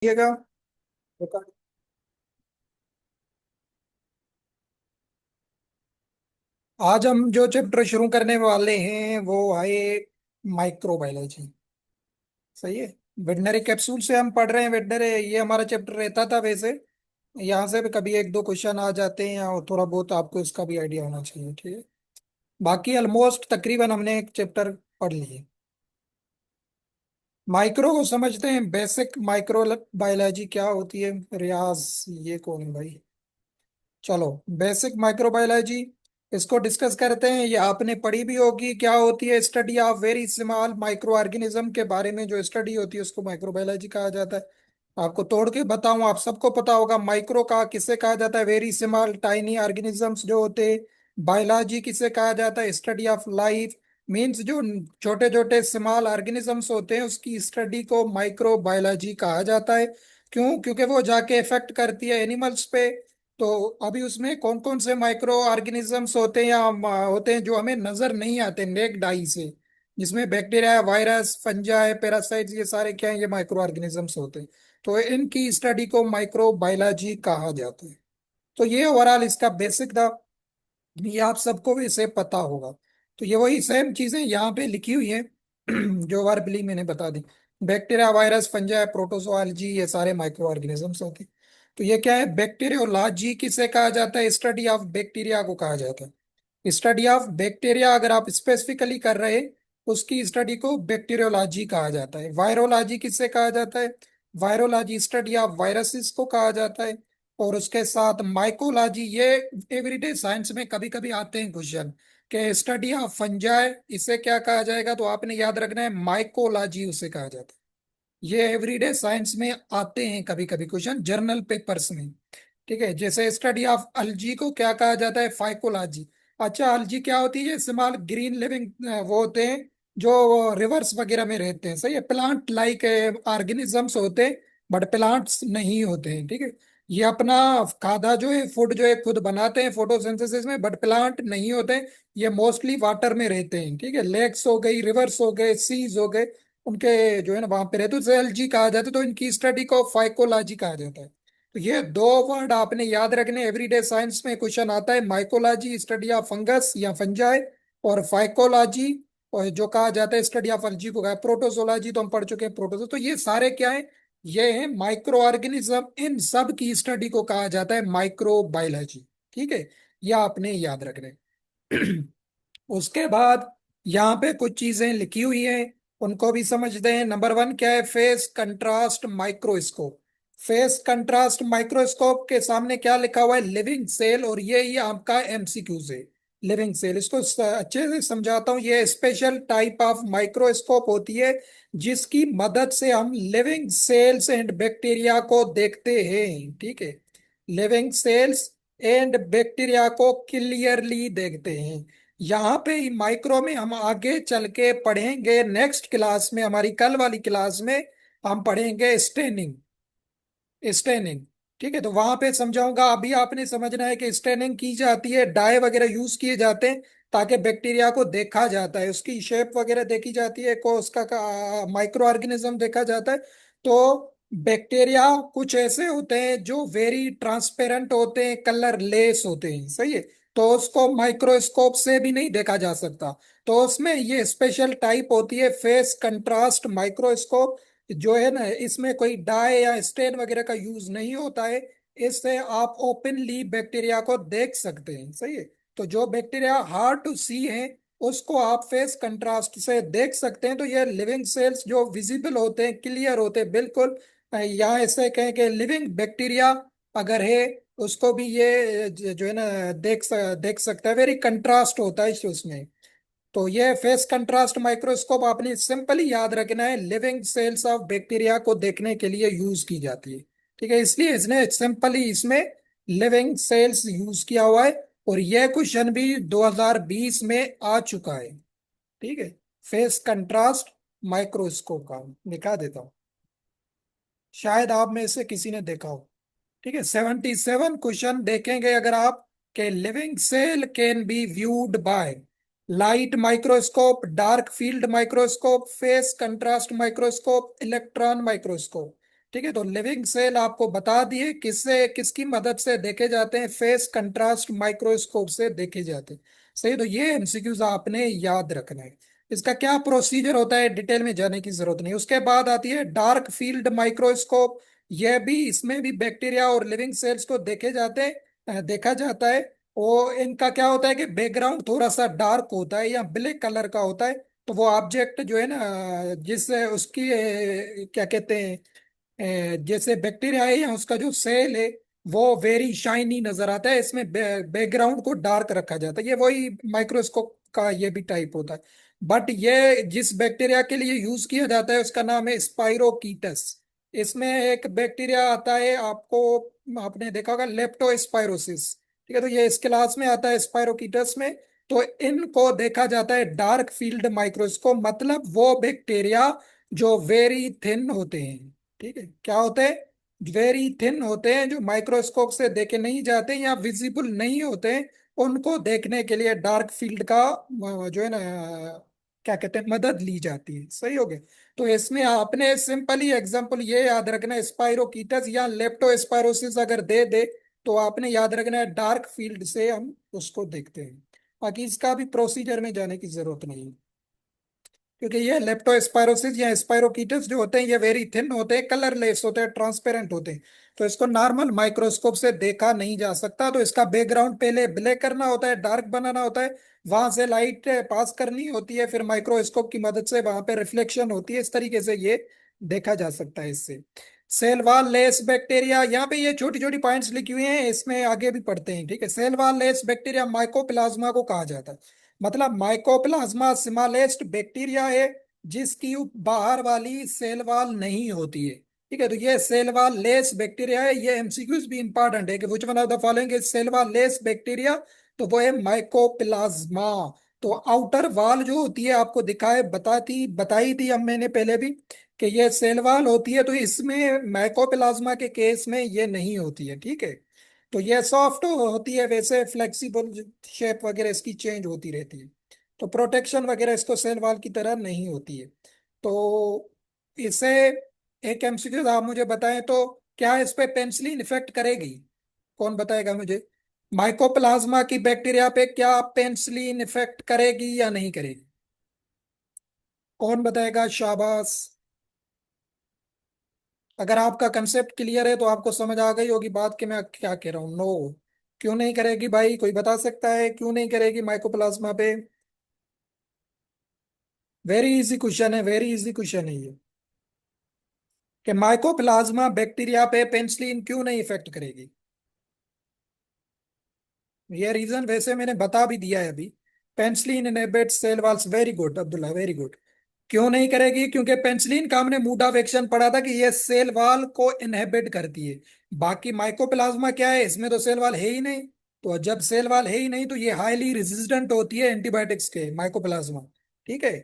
दिएगा। आज हम जो चैप्टर शुरू करने वाले हैं वो है माइक्रोबायोलॉजी। सही है। वेटनरी कैप्सूल से हम पढ़ रहे हैं वेटनरी, ये हमारा चैप्टर रहता था वैसे। यहाँ से भी कभी एक दो क्वेश्चन आ जाते हैं और थोड़ा बहुत आपको इसका भी आइडिया होना चाहिए, ठीक है। बाकी ऑलमोस्ट तकरीबन हमने एक चैप्टर पढ़ लिए। माइक्रो को समझते हैं, बेसिक माइक्रो बायोलॉजी क्या होती है। रियाज, ये कौन है भाई? चलो, बेसिक माइक्रोबायोलॉजी इसको डिस्कस करते हैं। ये आपने पढ़ी भी होगी, क्या होती है? Study of very small micro organism के बारे में जो स्टडी होती है उसको माइक्रोबायोलॉजी कहा जाता है। आपको तोड़ के बताऊं, आप सबको पता होगा माइक्रो का किसे कहा जाता है? वेरी स्मॉल टाइनी ऑर्गेनिजम्स जो होते हैं। बायोलॉजी किसे कहा जाता है? Study of life. मीन्स जो छोटे छोटे स्मॉल ऑर्गेनिजम्स होते हैं उसकी स्टडी को माइक्रोबायोलॉजी कहा जाता है। क्यों? क्योंकि वो जाके इफेक्ट करती है एनिमल्स पे। तो अभी उसमें कौन कौन से माइक्रो ऑर्गेनिजम्स होते हैं या होते हैं जो हमें नजर नहीं आते नेक्ड आई से, जिसमें बैक्टीरिया, वायरस, फंजाई, पैरासाइट्स, ये सारे क्या हैं? ये माइक्रो ऑर्गेनिजम्स होते हैं। तो इनकी स्टडी को माइक्रोबायोलॉजी कहा जाता है। तो ये ओवरऑल इसका बेसिक था। ये आप सबको वैसे पता होगा। तो ये वही सेम चीजें यहाँ पे लिखी हुई है जो वर्बली मैंने बता दी। बैक्टीरिया, वायरस, फंजाई, प्रोटोजोआलजी, ये सारे माइक्रो ऑर्गेनिजम्स होते हैं। तो ये क्या है? बैक्टीरियोलॉजी किसे कहा जाता है? स्टडी ऑफ बैक्टीरिया को कहा जाता है। स्टडी ऑफ बैक्टीरिया अगर आप स्पेसिफिकली कर रहे हैं, उसकी स्टडी को बैक्टीरियोलॉजी कहा जाता है। वायरोलॉजी किसे कहा जाता है? वायरोलॉजी स्टडी ऑफ वायरसेस को कहा जाता है। और उसके साथ माइकोलॉजी, ये एवरीडे साइंस में कभी कभी आते हैं क्वेश्चन के स्टडी ऑफ फंजाई, इसे क्या कहा जाएगा? तो आपने याद रखना है माइकोलॉजी उसे कहा जाता है। ये एवरीडे साइंस में आते हैं कभी कभी क्वेश्चन जर्नल पेपर्स में। ठीक है, जैसे स्टडी ऑफ अलजी को क्या कहा जाता है? फाइकोलॉजी। अच्छा, अलजी क्या होती है? ये स्मॉल ग्रीन लिविंग वो होते हैं जो रिवर्स वगैरह में रहते हैं। सही है, प्लांट लाइक ऑर्गेनिजम्स होते हैं, बट प्लांट्स नहीं होते हैं। ठीक है, ये अपना खाधा जो है, फूड जो है, खुद बनाते हैं फोटोसिंथेसिस में, बट प्लांट नहीं होते हैं। ये मोस्टली वाटर में रहते हैं। ठीक है, लेक्स हो गई, रिवर्स हो गए, सीज हो गए, उनके जो है ना वहां पे रहते हैं, तो एलजी कहा जाता है। तो इनकी स्टडी को फाइकोलॉजी कहा जाता है। तो ये दो वर्ड आपने याद रखने, एवरीडे साइंस में क्वेश्चन आता है। माइकोलॉजी स्टडी ऑफ फंगस या फंजाई, और फाइकोलॉजी और जो कहा जाता है स्टडी ऑफ अलजी को कहा। प्रोटोजोलॉजी तो हम पढ़ चुके हैं, प्रोटोजो। तो ये सारे क्या है? ये है माइक्रो ऑर्गेनिज्म। इन सब की स्टडी को कहा जाता है माइक्रोबायोलॉजी। ठीक है, ये आपने याद रखना है। उसके बाद यहाँ पे कुछ चीजें लिखी हुई हैं, उनको भी समझते हैं। नंबर वन क्या है? Phase contrast microscope. Phase contrast microscope के सामने क्या लिखा हुआ है? Living cell. और ये आपका एमसीक्यू से लिविंग सेल, इसको अच्छे से समझाता हूँ। ये स्पेशल टाइप ऑफ माइक्रोस्कोप होती है जिसकी मदद से हम लिविंग सेल्स एंड बैक्टीरिया को देखते हैं। ठीक है, लिविंग सेल्स एंड बैक्टीरिया को क्लियरली देखते हैं। यहाँ पे माइक्रो में हम आगे चल के पढ़ेंगे, नेक्स्ट क्लास में, हमारी कल वाली क्लास में हम पढ़ेंगे स्टेनिंग। स्टेनिंग, ठीक है, तो वहां पे समझाऊंगा। अभी आपने समझना है कि स्टेनिंग की जाती है, डाई वगैरह यूज किए जाते हैं ताकि बैक्टीरिया को देखा जाता है, उसकी शेप वगैरह देखी जाती है, को उसका माइक्रो ऑर्गेनिज्म देखा जाता है। तो बैक्टीरिया कुछ ऐसे होते हैं जो वेरी ट्रांसपेरेंट होते हैं, कलर लेस होते हैं। सही है, तो उसको माइक्रोस्कोप से भी नहीं देखा जा सकता। तो उसमें ये स्पेशल टाइप होती है फेस कंट्रास्ट माइक्रोस्कोप, जो है ना, इसमें कोई डाई या स्टेन वगैरह का यूज नहीं होता है। इससे आप ओपनली बैक्टीरिया को देख सकते हैं। सही है, तो जो बैक्टीरिया हार्ड टू सी है उसको आप फेस कंट्रास्ट से देख सकते हैं। तो ये लिविंग सेल्स जो विजिबल होते हैं, क्लियर होते हैं बिल्कुल। यहाँ ऐसे कहें कि लिविंग बैक्टीरिया अगर है उसको भी ये जो है ना देख सकता है। वेरी कंट्रास्ट होता है उसमें। तो ये फेस कंट्रास्ट माइक्रोस्कोप आपने सिंपली याद रखना है, लिविंग सेल्स ऑफ बैक्टीरिया को देखने के लिए यूज की जाती है। ठीक है, इसलिए इसने सिंपली इसमें लिविंग सेल्स यूज किया हुआ है। और यह क्वेश्चन भी 2020 में आ चुका है। ठीक है, फेस कंट्रास्ट माइक्रोस्कोप का दिखा देता हूँ, शायद आप में से किसी ने देखा हो। ठीक है, 77 क्वेश्चन देखेंगे अगर आप, के living cell can be viewed by light microscope, dark field microscope, phase contrast microscope, electron microscope. ठीक है, तो लिविंग सेल आपको बता दिए किससे, किसकी मदद से देखे जाते हैं, फेस कंट्रास्ट माइक्रोस्कोप से देखे जाते हैं। सही, तो ये एमसीक्यूज आपने याद रखना है। इसका क्या प्रोसीजर होता है डिटेल में जाने की जरूरत नहीं। उसके बाद आती है डार्क फील्ड माइक्रोस्कोप। यह भी, इसमें भी बैक्टीरिया और लिविंग सेल्स को देखे जाते हैं, देखा जाता है। वो इनका क्या होता है कि बैकग्राउंड थोड़ा सा डार्क होता है या ब्लैक कलर का होता है। तो वो ऑब्जेक्ट जो है ना, जिससे उसकी क्या कहते हैं, जैसे बैक्टीरिया है या उसका जो सेल है, वो वेरी शाइनी नजर आता है। इसमें बैकग्राउंड को डार्क रखा जाता है। ये वही माइक्रोस्कोप का ये भी टाइप होता है। बट ये जिस बैक्टीरिया के लिए यूज किया जाता है उसका नाम है स्पाइरोकीटस। इसमें एक बैक्टीरिया आता है, आपको आपने देखा होगा, लेप्टोस्पाइरोसिस। ठीक है, तो ये इस क्लास में आता है स्पाइरोकीटस में। तो इनको देखा जाता है डार्क फील्ड माइक्रोस्कोप, मतलब वो बैक्टीरिया जो वेरी थिन होते हैं। ठीक है, क्या होते हैं, वेरी थिन होते हैं, जो माइक्रोस्कोप से देखे नहीं जाते या विजिबल नहीं होते हैं। उनको देखने के लिए डार्क फील्ड का जो है ना, क्या कहते हैं, मदद ली जाती है। सही हो गया। तो इसमें आपने सिंपली एग्जांपल ये याद रखना है, स्पाइरोकीटस या लेप्टोस्पाइरोसिस अगर दे दे तो आपने याद रखना है डार्क फील्ड से हम उसको देखते हैं। बाकी इसका भी प्रोसीजर में जाने की जरूरत नहीं है, क्योंकि ये लेप्टोस्पाइरोसिस या स्पाइरोकीटस जो होते हैं ये वेरी थिन होते हैं, कलरलेस होते हैं, ट्रांसपेरेंट होते हैं। तो इसको नॉर्मल माइक्रोस्कोप से देखा नहीं जा सकता। तो इसका बैकग्राउंड पहले ब्लैक करना होता है, डार्क बनाना होता है, वहां से लाइट पास करनी होती है, फिर माइक्रोस्कोप की मदद से वहां पे रिफ्लेक्शन होती है। इस तरीके से ये देखा जा सकता है इससे। सेल वॉल लेस बैक्टीरिया, यहाँ पे ये छोटी छोटी पॉइंट्स लिखी हुई हैं, इसमें आगे भी पढ़ते हैं। ठीक है, cell wall less bacteria mycoplasma को कहा जाता है। मतलब माइकोप्लाज्मा स्मॉलेस्ट बैक्टीरिया है जिसकी बाहर वाली सेल वॉल नहीं होती है। ठीक है, तो ये सेल वॉल लेस बैक्टीरिया है। ये एमसीक्यूज भी इंपॉर्टेंट है कि which one of the following is cell wall less bacteria, तो वो है माइकोप्लाज्मा। तो आउटर वॉल जो होती है आपको दिखाए बताती बताई थी हम, मैंने पहले भी, कि ये सेल वॉल होती है। तो इसमें माइकोप्लाज्मा के केस में ये नहीं होती है। ठीक है, तो ये सॉफ्ट होती है, वैसे फ्लेक्सिबल शेप वगैरह इसकी चेंज होती रहती है। तो प्रोटेक्शन वगैरह इसको सेल वॉल की तरह नहीं होती है। तो इसे एक एमसीक्यू आप मुझे बताएं तो, क्या इस पे पेनिसिलिन इफेक्ट करेगी? कौन बताएगा मुझे, माइकोप्लाज्मा की बैक्टीरिया पे क्या पेनिसिलिन इफेक्ट करेगी या नहीं करेगी? कौन बताएगा, शाबाश। अगर आपका कंसेप्ट क्लियर है तो आपको समझ आ गई होगी बात कि मैं क्या कह रहा हूँ। नो, क्यों नहीं करेगी भाई, कोई बता सकता है क्यों नहीं करेगी माइकोप्लाज्मा पे? वेरी इजी क्वेश्चन है, वेरी इजी क्वेश्चन है ये, कि माइकोप्लाज्मा बैक्टीरिया पे पेनिसिलिन क्यों नहीं इफेक्ट करेगी। ये रीजन वैसे मैंने बता भी दिया है अभी। Penicillin inhibit cell walls, very good Abdullah, very good. क्यों नहीं करेगी, क्योंकि पेनिसिलिन का हमने मूड ऑफ एक्शन पढ़ा था कि ये सेल वॉल को इनहिबिट करती है। बाकी माइकोप्लाज्मा क्या है, इसमें तो सेल वॉल है ही नहीं। तो जब सेल वॉल है ही नहीं तो ये हाईली रेजिस्टेंट होती है एंटीबायोटिक्स के, माइकोप्लाज्मा। ठीक है,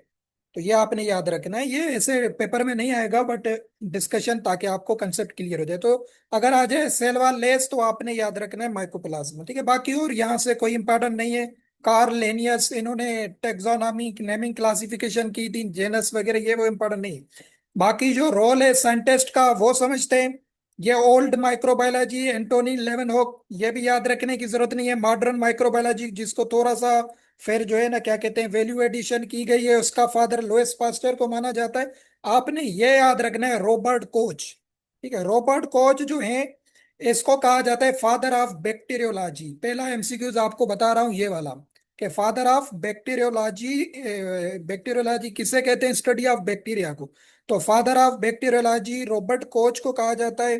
तो ये आपने याद रखना है। ये ऐसे पेपर में नहीं आएगा बट डिस्कशन, ताकि आपको कंसेप्ट क्लियर हो जाए। तो अगर आ जाए सेल वॉल लेस तो आपने याद रखना है माइकोप्लाज्मा। ठीक है, बाकी और यहाँ से कोई इंपॉर्टेंट नहीं है। कार्ल लेनियस, इन्होंने टेक्सोनॉमी नेमिंग क्लासिफिकेशन की थी, जेनस वगैरह, ये वो इंपॉर्टेंट नहीं है। बाकी जो रोल है साइंटिस्ट का वो समझते हैं। ये ओल्ड माइक्रोबायोलॉजी एंटोनी लेवेनहॉक, ये भी याद रखने की जरूरत नहीं है। मॉडर्न माइक्रोबायोलॉजी जिसको थोड़ा सा फिर जो है ना, क्या कहते हैं, वैल्यू एडिशन की गई है, उसका फादर लुईस पास्टर को माना जाता है। आपने ये याद रखना है, रॉबर्ट कोच। ठीक है, रॉबर्ट कोच जो है, इसको कहा जाता है फादर ऑफ बैक्टीरियोलॉजी। पहला एमसीक्यूज आपको बता रहा हूँ ये वाला, कि फादर ऑफ बैक्टीरियोलॉजी। बैक्टीरियोलॉजी किसे कहते हैं, स्टडी ऑफ बैक्टीरिया को। तो father of bacteriology Robert Koch को कहा जाता है।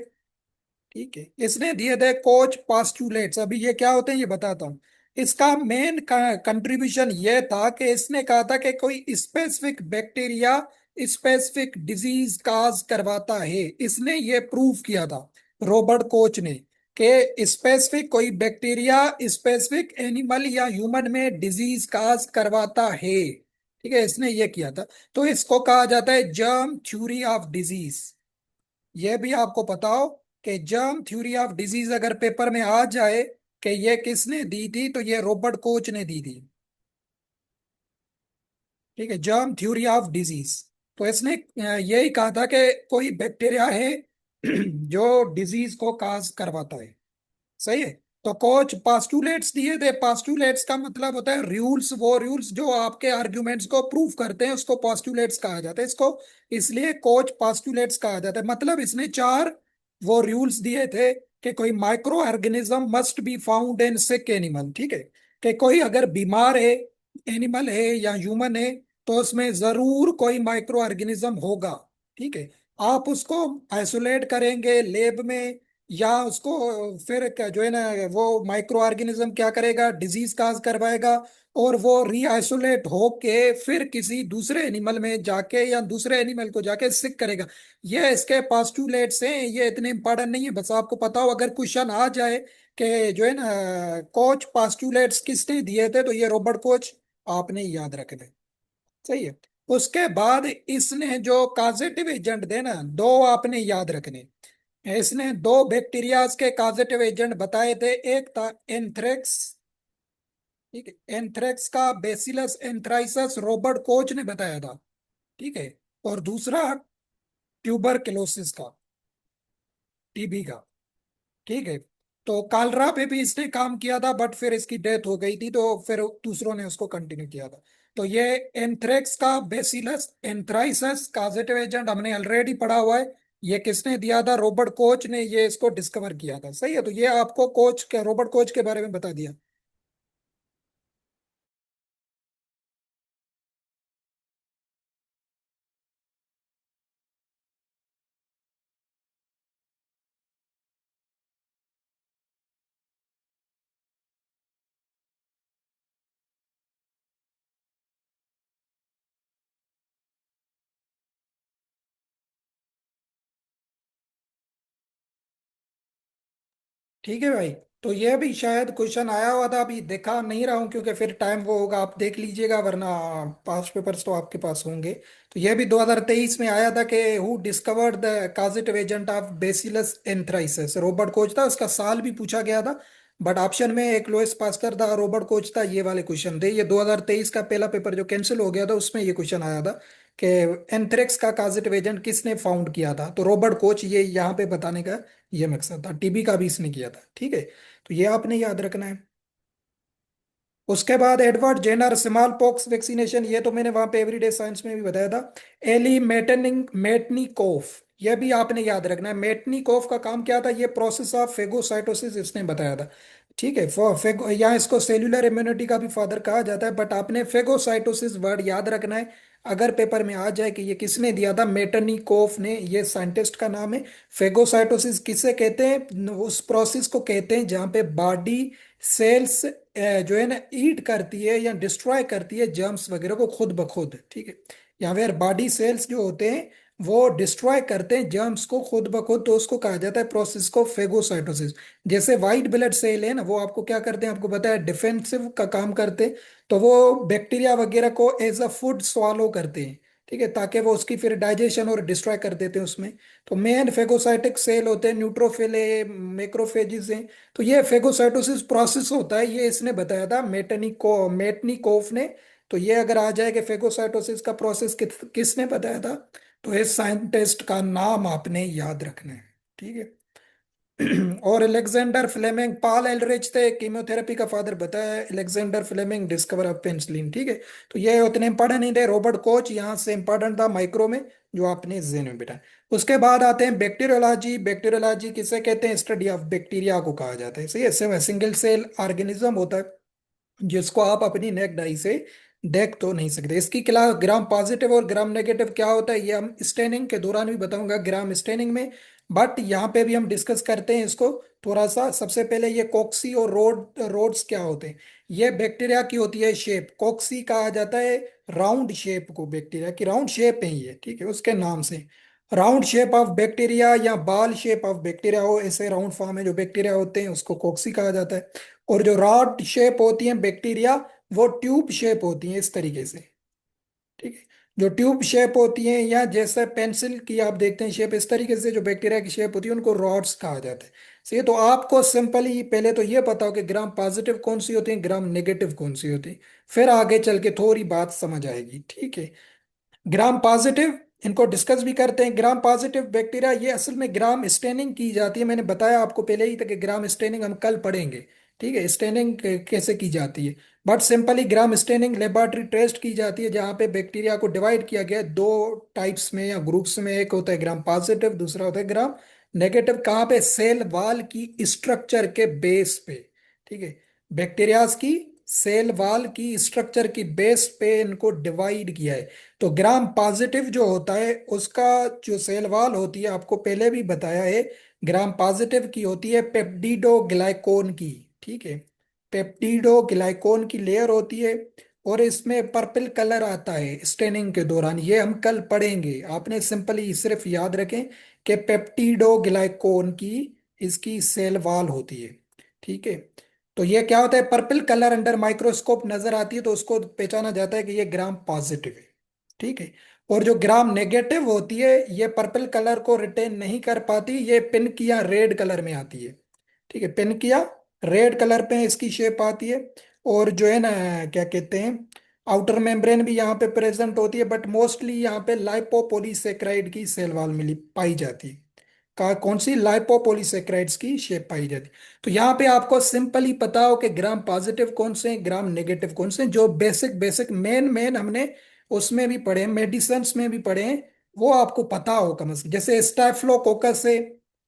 ठीक है, इसने दिए थे कोच पास्टुलेट्स। अभी ये क्या होते हैं ये बताता हूँ। इसका मेन कंट्रीब्यूशन ये था कि इसने कहा था कि कोई specific bacteria specific disease cause करवाता है। इसने ये प्रूव किया था, रॉबर्ट कोच ने, कि स्पेसिफिक कोई बैक्टीरिया स्पेसिफिक एनिमल या ह्यूमन में डिजीज काज करवाता है। ठीक है, इसने ये किया था। तो इसको कहा जाता है जर्म थ्योरी ऑफ डिजीज। ये भी आपको पता हो कि जर्म थ्योरी ऑफ डिजीज अगर पेपर में आ जाए कि ये किसने दी थी, तो ये रॉबर्ट कोच ने दी थी। ठीक है, जर्म थ्योरी ऑफ डिजीज। तो इसने यही कहा था कि कोई बैक्टीरिया है जो डिजीज को काज करवाता है। सही है। तो कोच पास्टुलेट्स दिए थे। पास्टुलेट्स का मतलब होता है रूल्स, वो रूल्स जो आपके आर्ग्यूमेंट्स को प्रूव करते हैं उसको पास्टुलेट्स कहा जाता है। इसको इसलिए कोच पास्टुलेट्स कहा जाता है। मतलब इसने चार वो रूल्स दिए थे कि कोई micro organism must be found in sick animal. ठीक है, कि कोई अगर बीमार है, एनिमल है या ह्यूमन है, तो उसमें जरूर कोई माइक्रो ऑर्गेनिज्म होगा। ठीक है। आप उसको आइसोलेट करेंगे लेब में, या उसको फिर जो है ना, वो माइक्रो ऑर्गेनिज्म क्या करेगा, डिजीज काज करवाएगा, और वो रीआइसोलेट होके फिर किसी दूसरे एनिमल में जाके या दूसरे एनिमल को जाके सिक करेगा। ये इसके पास्टुलेट्स हैं, ये इतने इंपॉर्टेंट नहीं है, बस आपको पता हो अगर क्वेश्चन आ जाए कि जो है ना कोच पास्टुलेट्स किसने दिए थे, तो ये रॉबर्ट कोच आपने याद रखना है। सही है। उसके बाद इसने जो काजेटिव एजेंट थे ना, दो आपने याद रखने। इसने दो बैक्टीरियाज के काजेटिव एजेंट बताए थे। एक था एंथ्रेक्स। ठीक है, एंथ्रेक्स का बेसिलस एंथ्राइसस रॉबर्ट कोच ने बताया था। ठीक है। और दूसरा ट्यूबरक्लोसिस का, टीबी का। ठीक है। तो कालरा पे भी इसने काम किया था, बट फिर इसकी डेथ हो गई थी, तो फिर दूसरों ने उसको कंटिन्यू किया था। तो ये एंथ्रेक्स का बेसिलस एंथ्राइसस काजेटिव एजेंट हमने ऑलरेडी पढ़ा हुआ है। ये किसने दिया था, रॉबर्ट कोच ने ये इसको डिस्कवर किया था। सही है, तो ये आपको कोच के, रॉबर्ट कोच के बारे में बता दिया। ठीक है भाई। तो ये भी शायद क्वेश्चन आया हुआ था, अभी देखा नहीं रहा हूँ क्योंकि फिर टाइम वो होगा, आप देख लीजिएगा, वरना पास्ट पेपर्स तो आपके पास होंगे। तो ये भी 2023 में आया था कि who discovered the causative agent of Bacillus anthracis, Robert Koch था। उसका साल भी पूछा गया था, बट ऑप्शन में एक लोइस पास्टर था, रॉबर्ट कोच था, ये वाले क्वेश्चन थे। ये 2023 का पहला पेपर जो कैंसिल हो गया था उसमें ये क्वेश्चन आया था कि एंथ्रेक्स का काजेटिव एजेंट किसने फाउंड किया था, तो रॉबर्ट कोच, ये यहाँ पे बताने का ये मकसद था। टीबी का भी इसने किया था। ठीक है, तो ये आपने याद रखना है। उसके बाद Edward Jenner smallpox vaccination, ये तो मैंने वहां पे एवरीडे साइंस में भी बताया था। एली मेटनिंग मेटनिकोफ, ये भी आपने याद रखना है। मेटनिकोफ का काम क्या था, ये प्रोसेस ऑफ फेगोसाइटोसिस इसने बताया था। ठीक है, फेगो, या इसको सेल्यूलर इम्यूनिटी का भी फादर कहा जाता है, बट आपने फेगोसाइटोसिस वर्ड याद रखना है। अगर पेपर में आ जाए कि ये किसने दिया था, मेटनिकोफ ने, ये साइंटिस्ट का नाम है। फेगोसाइटोसिस किसे कहते हैं, उस प्रोसेस को कहते हैं जहाँ पे बॉडी सेल्स जो है ना ईट करती है या डिस्ट्रॉय करती है जर्म्स वगैरह को खुद ब खुद। ठीक है, या फिर बॉडी सेल्स जो होते हैं वो डिस्ट्रॉय करते हैं जर्म्स को खुद ब खुद, तो उसको कहा जाता है प्रोसेस को फेगोसाइटोसिस। जैसे वाइट ब्लड सेल है ना, वो आपको क्या करते हैं, आपको पता है डिफेंसिव का काम करते हैं। तो वो बैक्टीरिया वगैरह को एज अ फूड स्वालो करते हैं। ठीक है, ताकि वो उसकी फिर डाइजेशन और डिस्ट्रॉय कर देते हैं उसमें। तो मेन फेगोसाइटिक सेल होते हैं, न्यूट्रोफिल है, मैक्रोफेजेस हैं। तो ये फेगोसाइटोसिस प्रोसेस होता है, ये इसने बताया था मेटनिकोफ ने। तो ये अगर आ जाए कि फेगोसाइटोसिस का प्रोसेस किसने बताया था, तो इस साइंटिस्ट का नाम आपने याद रखना है। ठीक है। और अलेक्जेंडर फ्लेमिंग, पॉल एलरिच थे कीमोथेरेपी का फादर बताया है, Alexander Fleming discover of penicillin. ठीक है। तो ये उतने इंपॉर्टेंट नहीं थे। रॉबर्ट कोच यहाँ से इंपॉर्टेंट था माइक्रो में, जो आपने जेन में बिठा। उसके बाद आते हैं बैक्टीरियोलॉजी। बैक्टीरियोलॉजी किसे कहते हैं, स्टडी ऑफ बैक्टीरिया को कहा जाता है। सही है, सिंगल सेल ऑर्गेनिज्म होता है जिसको आप अपनी नेक डाई से देख तो नहीं सकते। इसकी क्लास ग्राम पॉजिटिव और ग्राम नेगेटिव क्या होता है, ये हम स्टेनिंग के दौरान भी बताऊंगा, ग्राम स्टेनिंग में। बट यहाँ पे भी हम डिस्कस करते हैं इसको थोड़ा सा। सबसे पहले ये कॉक्सी और रोड्स क्या होते हैं। ये बैक्टीरिया की होती है शेप, कॉक्सी कहा जाता है राउंड शेप को, बैक्टीरिया की राउंड शेप है ये। ठीक है, उसके नाम से राउंड शेप ऑफ बैक्टीरिया या बाल शेप ऑफ बैक्टीरिया हो, ऐसे राउंड फॉर्म में जो बैक्टीरिया होते हैं उसको कॉक्सी कहा जाता है। और जो रॉड शेप होती है बैक्टीरिया, वो ट्यूब शेप होती है इस तरीके से। ठीक है, जो ट्यूब शेप होती है, या जैसे पेंसिल की आप देखते हैं शेप, इस तरीके से जो बैक्टीरिया की शेप होती है उनको रॉड्स कहा जाता है। सही है, तो आपको सिंपली पहले तो ये पता हो कि ग्राम पॉजिटिव कौन सी होती है, ग्राम नेगेटिव कौन सी होती है, फिर आगे चल के थोड़ी बात समझ आएगी। ठीक है। ग्राम पॉजिटिव इनको डिस्कस भी करते हैं। ग्राम पॉजिटिव बैक्टीरिया, ये असल में ग्राम स्टेनिंग की जाती है, मैंने बताया आपको पहले ही था कि ग्राम स्टेनिंग हम कल पढ़ेंगे। ठीक है, स्टेनिंग कैसे की जाती है। But simply Gram staining laboratory test की जाती है, जहाँ पे बैक्टीरिया को डिवाइड किया गया है दो टाइप्स में या ग्रुप्स में। एक होता है ग्राम पॉजिटिव, दूसरा होता है ग्राम नेगेटिव। कहाँ पे? सेल वाल की स्ट्रक्चर के बेस पे। ठीक है, बैक्टीरियाज की सेल वाल की स्ट्रक्चर की बेस पे इनको डिवाइड किया है। तो ग्राम पॉजिटिव जो होता है उसका जो सेल वॉल होती है, आपको पहले भी बताया है, ग्राम पॉजिटिव की होती है पेप्टिडो ग्लाइकोन की। ठीक है, पेप्टिडो ग्लाइकोन की लेयर होती है, और इसमें पर्पल कलर आता है स्टेनिंग के दौरान। ये हम कल पढ़ेंगे, आपने सिंपली सिर्फ याद रखें कि पेप्टिडो ग्लाइकोन की इसकी सेल वॉल होती है। ठीक है, तो ये क्या होता है, पर्पल कलर अंडर माइक्रोस्कोप नजर आती है, तो उसको पहचाना जाता है कि ये ग्राम पॉजिटिव है। ठीक है, और जो ग्राम नेगेटिव होती है, ये पर्पल कलर को रिटेन नहीं कर पाती, ये पिंक या रेड कलर में आती है। ठीक है, पिंक या रेड कलर पे इसकी शेप आती है। और जो है ना, क्या कहते हैं, आउटर मेम्ब्रेन भी यहाँ पे प्रेजेंट होती है, बट मोस्टली यहाँ पे लाइपोपोलीसेक्राइड की सेल वॉल मिली पाई जाती है। कौन सी? लाइपोपोलीसेक्राइड्स की शेप पाई जाती है। तो यहाँ पे आपको सिंपली पता हो कि ग्राम पॉजिटिव कौन से हैं, ग्राम नेगेटिव कौन से हैं। जो बेसिक बेसिक मेन मेन हमने उसमें भी पढ़े, मेडिसिन में भी पढ़े हैं, वो आपको पता हो कम से कम। जैसे स्टाफिलोकोकस है,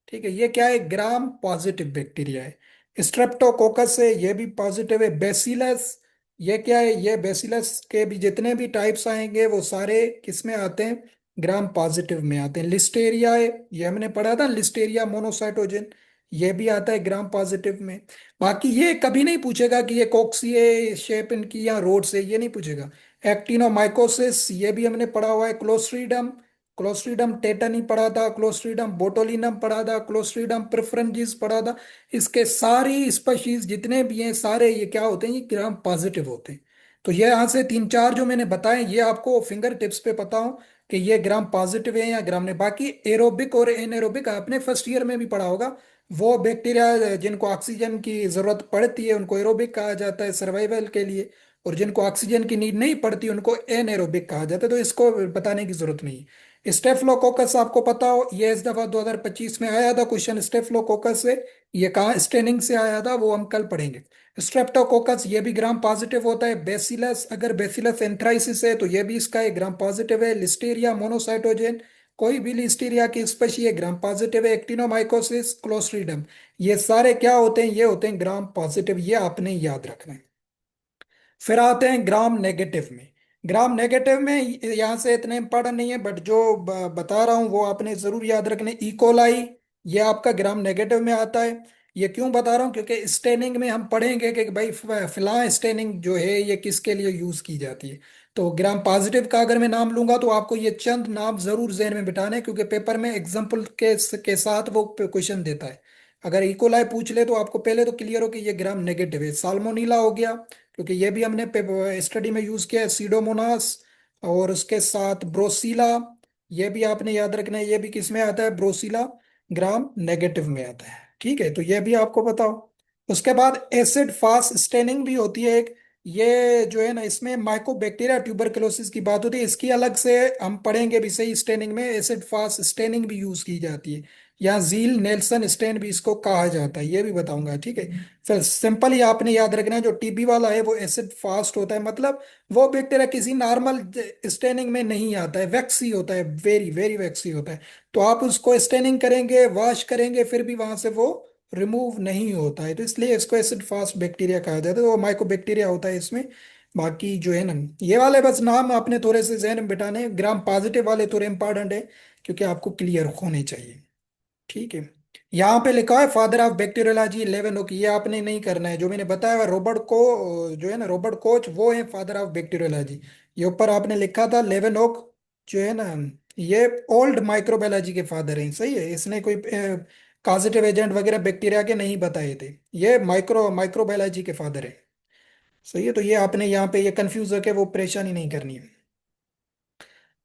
ठीक है, ये क्या है, ग्राम पॉजिटिव बैक्टीरिया है। स्ट्रेप्टोकोकस है, ये भी पॉजिटिव है। बेसिलस, ये क्या है, ये बेसिलस के भी जितने भी टाइप्स आएंगे वो सारे किस में आते हैं, ग्राम पॉजिटिव में आते हैं। लिस्टेरिया है, ये हमने पढ़ा था, लिस्टेरिया मोनोसाइटोजेन, ये भी आता है ग्राम पॉजिटिव में। बाकी ये कभी नहीं पूछेगा कि ये कॉक्सी है शेप इनकी या रोड से, ये नहीं पूछेगा। एक्टिनोमाइकोसिस, ये भी हमने पढ़ा हुआ है। क्लोस्ट्रीडम, क्लोस्ट्रीडम टेटनी पढ़ा था, क्लोस्ट्रीडम बोटोलिनम पढ़ा था, क्लोस्ट्रीडम प्रेफरेंजिस पढ़ा था। इसके सारी स्पीशीज जितने भी हैं सारे ये क्या होते हैं, ये ग्राम पॉजिटिव होते हैं। तो ये यहाँ से तीन चार जो मैंने बताए, ये आपको फिंगर टिप्स पे पता हो कि ये ग्राम पॉजिटिव है या ग्राम ने। बाकी एरोबिक और एनएरोबिक आपने फर्स्ट ईयर में भी पढ़ा होगा। वो बैक्टीरिया जिनको ऑक्सीजन की जरूरत पड़ती है उनको एरोबिक कहा जाता है सर्वाइवल के लिए, और जिनको ऑक्सीजन की नीड नहीं पड़ती उनको एनएरोबिक कहा जाता है। तो इसको बताने की जरूरत नहीं है। स्टेफलोकोकस आपको पता हो, ये इस दफा 2025 में आया था क्वेश्चन स्टेफलोकोकस से। ये कहाँ स्टेनिंग से आया था वो हम कल पढ़ेंगे। स्ट्रेप्टोकोकस, ये भी ग्राम पॉजिटिव होता है। बेसिलस, अगर बेसिलस एंथ्राइसिस है तो ये भी इसका एक ग्राम पॉजिटिव है। लिस्टीरिया मोनोसाइटोजेन, कोई भी लिस्टीरिया की स्पेशी है, ग्राम पॉजिटिव है। एक्टिनोमाइकोसिस, क्लोस्ट्रीडम, ये सारे क्या होते हैं, ये होते हैं ग्राम पॉजिटिव, ये आपने याद रखना है। फिर आते हैं ग्राम नेगेटिव में। ग्राम नेगेटिव में यहाँ से इतने इंपॉर्टेंट नहीं है, बट जो बता रहा हूँ वो आपने जरूर याद रखने। इकोलाई, ये आपका ग्राम नेगेटिव में आता है। ये क्यों बता रहा हूँ, क्योंकि स्टेनिंग में हम पढ़ेंगे कि भाई फिलहाल स्टेनिंग जो है ये किसके लिए यूज की जाती है। तो ग्राम पॉजिटिव का अगर मैं नाम लूंगा तो आपको ये चंद नाम जरूर जहन में बिठाने हैं, क्योंकि पेपर में एग्जाम्पल के साथ वो क्वेश्चन देता है। अगर इकोलाई पूछ ले तो आपको पहले तो क्लियर हो कि ये ग्राम नेगेटिव है। साल्मोनीला हो गया, क्योंकि ये भी हमने स्टडी में यूज किया है। सीडोमोनास, और उसके साथ ब्रोसीला, ये भी आपने याद रखना है, ये भी किस में आता है, ब्रोसीला ग्राम नेगेटिव में आता है। ठीक है, तो ये भी आपको बताओ। उसके बाद एसिड फास्ट स्टेनिंग भी होती है एक, ये जो है ना, इसमें माइकोबैक्टीरिया ट्यूबरकुलोसिस की बात होती है, इसकी अलग से हम पढ़ेंगे भी सही। स्टेनिंग में एसिड फास्ट स्टेनिंग भी यूज की जाती है, या जील नेल्सन स्टेन भी इसको कहा जाता है, ये भी बताऊंगा। ठीक है, फिर सिंपल ही आपने याद रखना है, जो टीबी वाला है वो एसिड फास्ट होता है, मतलब वो बैक्टीरिया किसी नॉर्मल स्टेनिंग में नहीं आता है, वैक्सी होता है, वेरी वेरी वैक्सी होता है। तो आप उसको स्टेनिंग करेंगे, वॉश करेंगे, फिर भी वहां से वो रिमूव नहीं होता है, तो इसलिए इसको एसिड फास्ट बैक्टीरिया कहा जाता है। तो वो माइकोबैक्टीरिया होता है इसमें। बाकी जो है ना, ये वाले बस नाम आपने थोड़े से जहन में बिठाने हैं। ग्राम पॉजिटिव वाले थोड़े इंपॉर्टेंट है, क्योंकि आपको क्लियर होने चाहिए। ठीक है, यहाँ पे लिखा है फादर ऑफ बैक्टीरियोलॉजी 11 ओक, ये आपने नहीं करना है। जो मैंने बताया हुआ रॉबर्ट को, जो है ना रॉबर्ट कोच, वो है फादर ऑफ बैक्टीरियोलॉजी। ये ऊपर आपने लिखा था 11 ओक, जो है ना, ये ओल्ड माइक्रोबायोलॉजी के फादर हैं। सही है, इसने कोई कॉजेटिव एजेंट वगैरह बैक्टीरिया के नहीं बताए थे। ये माइक्रोबायोलॉजी के फादर है। सही है, तो ये आपने यहाँ पे ये कंफ्यूज होकर वो परेशानी नहीं करनी है।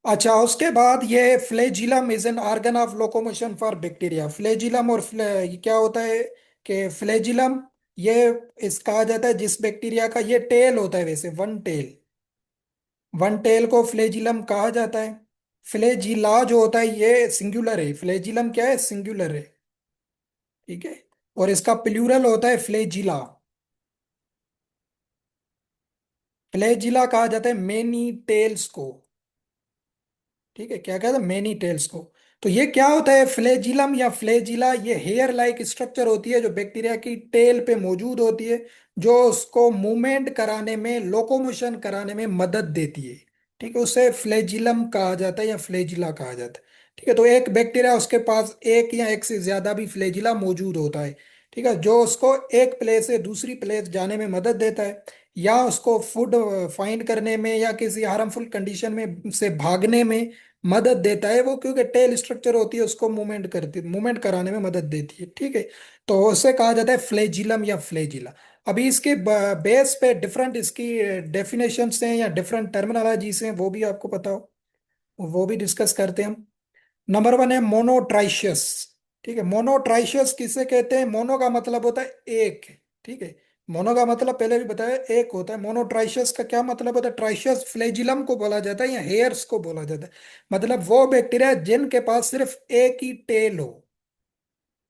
अच्छा, उसके बाद ये flagellum is an organ of locomotion for bacteria. Flagellum और ये क्या होता है कि फ्लैजिलम, ये इस कहा जाता है जिस बैक्टीरिया का ये टेल होता है, वैसे वन टेल, वन टेल को फ्लैजिलम कहा जाता है। फ्लेजिला जो होता है ये सिंगुलर है, फ्लेजिलम क्या है, सिंगुलर है। ठीक है। और इसका प्लूरल होता है फ्लेजिला। फ्लेजिला कहा जाता है मेनी टेल्स को। ठीक है, क्या कहते हैं, मेनी टेल्स को। तो ये क्या होता है फ्लेजिलम या फ्लेजिला, ये हेयर लाइक स्ट्रक्चर होती है जो बैक्टीरिया की टेल पे मौजूद होती है, जो उसको मूवमेंट कराने में, लोकोमोशन कराने में मदद देती है। ठीक है, उसे फ्लेजिलम कहा जाता है या फ्लेजिला कहा जाता है। ठीक है, तो एक बैक्टीरिया उसके पास एक या एक से ज्यादा भी फ्लेजिला मौजूद होता है। ठीक है, जो उसको एक प्लेस से दूसरी प्लेस जाने में मदद देता है, या उसको फूड फाइंड करने में, या किसी हार्मफुल कंडीशन में से भागने में मदद देता है वो, क्योंकि टेल स्ट्रक्चर होती है उसको मूवमेंट कराने में मदद देती है। ठीक है, तो उसे कहा जाता है फ्लेजिलम या फ्लेजिला। अभी इसके बेस पे डिफरेंट इसकी डेफिनेशन हैं या डिफरेंट टर्मिनोलॉजीज हैं, वो भी आपको पता हो, वो भी डिस्कस करते हैं हम। नंबर वन है मोनोट्राइशियस। ठीक है, मोनोट्राइशियस किसे कहते हैं, मोनो का मतलब होता है एक। ठीक है, मोनो का मतलब पहले भी बताया एक होता है, मोनोट्राइशियस का क्या मतलब होता है, ट्राइशियस फ्लेजिलम को बोला जाता है या हेयर्स को बोला जाता है। मतलब वो बैक्टीरिया जिनके पास सिर्फ एक ही टेल हो।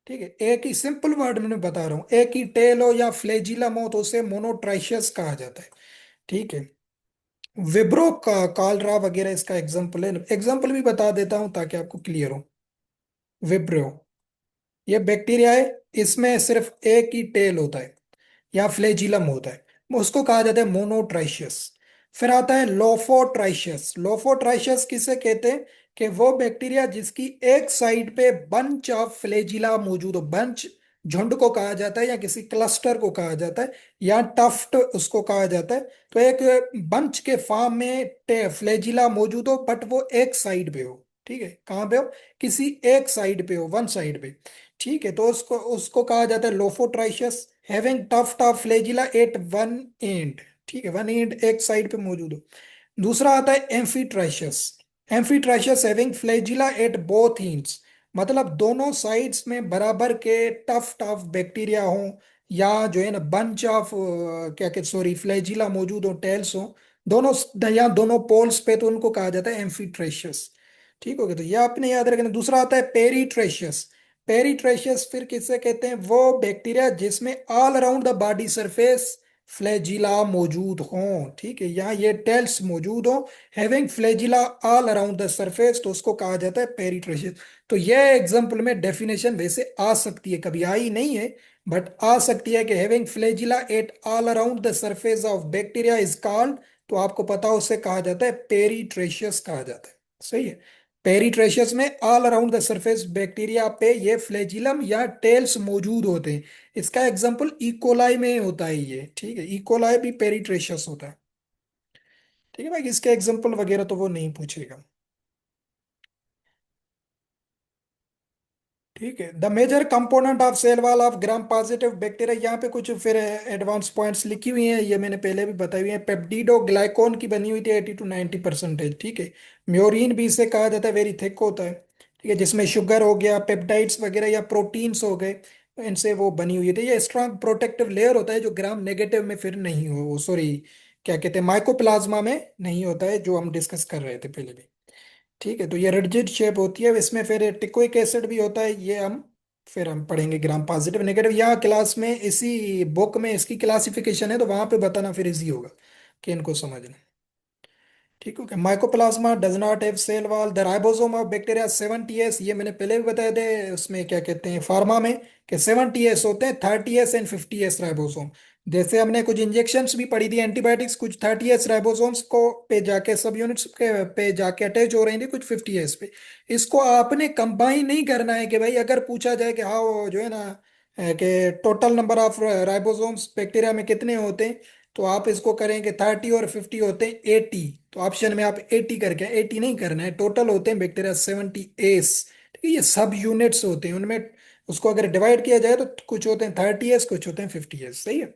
ठीक है, एक ही सिंपल वर्ड में बता रहा हूँ, एक ही टेल हो या फ्लेजिलम हो, तो उसे मोनोट्राइशियस कहा जाता है। ठीक है, विब्रो का कालरा वगैरह इसका एग्जाम्पल है, एग्जाम्पल भी बता देता हूँ ताकि आपको क्लियर हो। विब्रो, ये बैक्टीरिया है, इसमें सिर्फ एक ही टेल होता है या फ्लेजिलम होता है, उसको कहा जाता है मोनोट्राइशियस। फिर आता है लोफोट्राइशियस। लोफोट्राइशियस किसे कहते हैं, कि वो बैक्टीरिया जिसकी एक साइड पे बंच ऑफ फ्लेजिला मौजूद हो, बंच झुंड को कहा जाता है या किसी क्लस्टर को कहा जाता है, या टफ्ट उसको कहा जाता है। तो एक बंच के फॉर्म में फ्लेजिला मौजूद हो, बट वो एक साइड पे हो। ठीक है, कहाँ पे हो, किसी एक साइड पे हो, वन साइड पे। ठीक है, तो उसको उसको कहा जाता है lophotrichous, having tuft of flagella at one end. ठीक है, वन एंड एक साइड पे मौजूद हो। दूसरा आता है amphitrichous. Amphitrichous having flagella at both ends, मतलब दोनों साइड्स में बराबर के टफ्ट ऑफ बैक्टीरिया हो, या जो है ना बंच ऑफ क्या कहते, सॉरी, फ्लैजिला मौजूद हो, टेल्स हो, दोनों, या दोनों पोल्स पे, तो उनको कहा जाता है एम्फीट्राइशियस। ठीक हो गया, तो ये आपने याद रखना। दूसरा आता है पेरीट्रेशियस। पेरीट्रेशियस फिर किसे कहते हैं, वो बैक्टीरिया जिसमें all around the body surface flagella मौजूद हो। ठीक है, यहाँ ये टेल्स मौजूद हो, having flagella all around the surface, तो उसको कहा जाता है पेरीट्रेशियस। तो ये एग्जांपल में डेफिनेशन वैसे आ सकती है, कभी आई नहीं है, बट आ सकती है कि having flagella at all around the surface of bacteria is called, तो आपको पता हो उसे कहा जाता है पेरीट्रेशियस कहा जाता है। सही है, पेरिट्रेशियस में all around the surface bacteria पे ये फ्लैजिलम या टेल्स मौजूद होते हैं। इसका एग्जांपल इकोलाई में होता है ये। ठीक है, इकोलाई भी पेरिट्रेशियस होता है। ठीक है भाई, इसके एग्जांपल वगैरह तो वो नहीं पूछेगा। ठीक है, the major component of cell wall of Gram positive bacteria, यहाँ पे कुछ फिर एडवांस पॉइंट्स लिखी हुई हैं, ये मैंने पहले भी बताई हुई है। पेप्टिडो ग्लाइकोन की बनी हुई थी 80 to 90%। ठीक है, म्योरिन भी इसे कहा जाता है, वेरी थिक होता है। ठीक है, जिसमें शुगर हो गया, पेप्टाइड्स वगैरह या प्रोटीन्स हो गए, तो इनसे वो बनी हुई थी। ये स्ट्रॉन्ग प्रोटेक्टिव लेयर होता है जो ग्राम नेगेटिव में फिर नहीं हो, सॉरी, क्या कहते हैं, माइकोप्लाज्मा में नहीं होता है, जो हम डिस्कस कर रहे थे पहले भी। ठीक है, तो ये रिजिड शेप होती है, इसमें फिर टिकोइक एसिड भी होता है, ये हम फिर हम पढ़ेंगे ग्राम पॉजिटिव नेगेटिव, यहाँ क्लास में इसी बुक में इसकी क्लासिफिकेशन है, तो वहां पे बताना फिर इजी होगा कि इनको समझना। ठीक है, mycoplasma does not have cell wall. The ribosome of bacteria 70s, ये मैंने पहले भी बताया थे उसमें, क्या कहते हैं, फार्मा में, कि 70s होते हैं, 30s एंड 50s राइबोसोम। जैसे हमने कुछ इंजेक्शंस भी पढ़ी थी एंटीबायोटिक्स, कुछ 30s राइबोसोम्स को पे जाके, सब यूनिट्स के पे जाके अटैच हो रही थी, कुछ 50s पे। इसको आपने कंबाइन नहीं करना है कि भाई अगर पूछा जाए कि हाँ वो जो है ना कि total number of ribosomes bacteria में कितने होते हैं, तो आप इसको करेंगे 30 और 50 होते हैं 80, तो ऑप्शन में आप 80 करके, 80 नहीं करना है, टोटल होते हैं बैक्टीरिया 70 एस। ठीक है, ये सब यूनिट्स होते हैं उनमें, उसको अगर डिवाइड किया जाए तो कुछ होते हैं 30 एस, कुछ होते हैं 50 एस। सही है,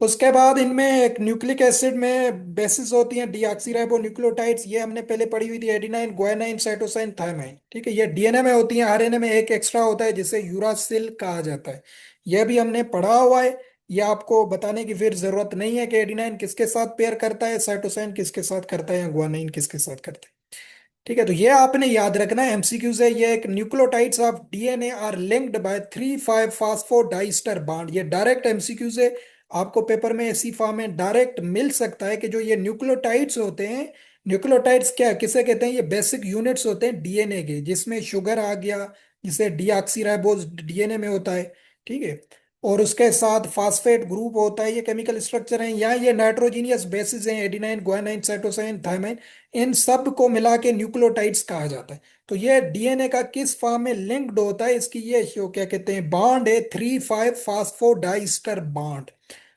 उसके बाद इनमें एक न्यूक्लिक एसिड में बेसिस होती हैं डीऑक्सीराइबो न्यूक्लियोटाइड्स, ये हमने पहले पढ़ी हुई थी, एडिनाइन, गुआनाइन, साइटोसाइन, थायमाइन। ठीक है, ये डीएनए में होती हैं, आरएनए में एक एक्स्ट्रा होता है जिसे यूरासिल कहा जाता है, यह भी हमने पढ़ा हुआ है। ये आपको बताने की फिर जरूरत नहीं है कि एडिनाइन किसके साथ पेयर करता है, साइटोसाइन किसके साथ करता है, या गुआनाइन किसके साथ करता है। ठीक है, तो ये आपने याद रखना है, एमसीक्यू से। ये एक nucleotides of DNA are linked by 3,5 phosphodiester bond, ये डायरेक्ट एमसीक्यू से आपको पेपर में ऐसी फॉर्म में डायरेक्ट मिल सकता है कि जो ये न्यूक्लियोटाइड्स होते हैं, न्यूक्लियोटाइड्स क्या है, किसे कहते हैं, ये बेसिक यूनिट्स होते हैं डीएनए के, जिसमें शुगर आ गया, जिसे डीऑक्सीराइबोज डीएनए में होता है। ठीक है, और उसके साथ फास्फेट ग्रुप होता है, ये केमिकल स्ट्रक्चर है। यहाँ ये नाइट्रोजीनियस बेसिस हैं, एडिनाइन, गुआनाइन, साइटोसाइन, थायमाइन, इन सब को मिला के न्यूक्लियोटाइड्स कहा जाता है। तो ये डीएनए का किस फॉर्म में लिंक्ड होता है, इसकी ये क्या कहते हैं, बॉन्ड है 3,5 फास्फोडाइस्टर बॉन्ड।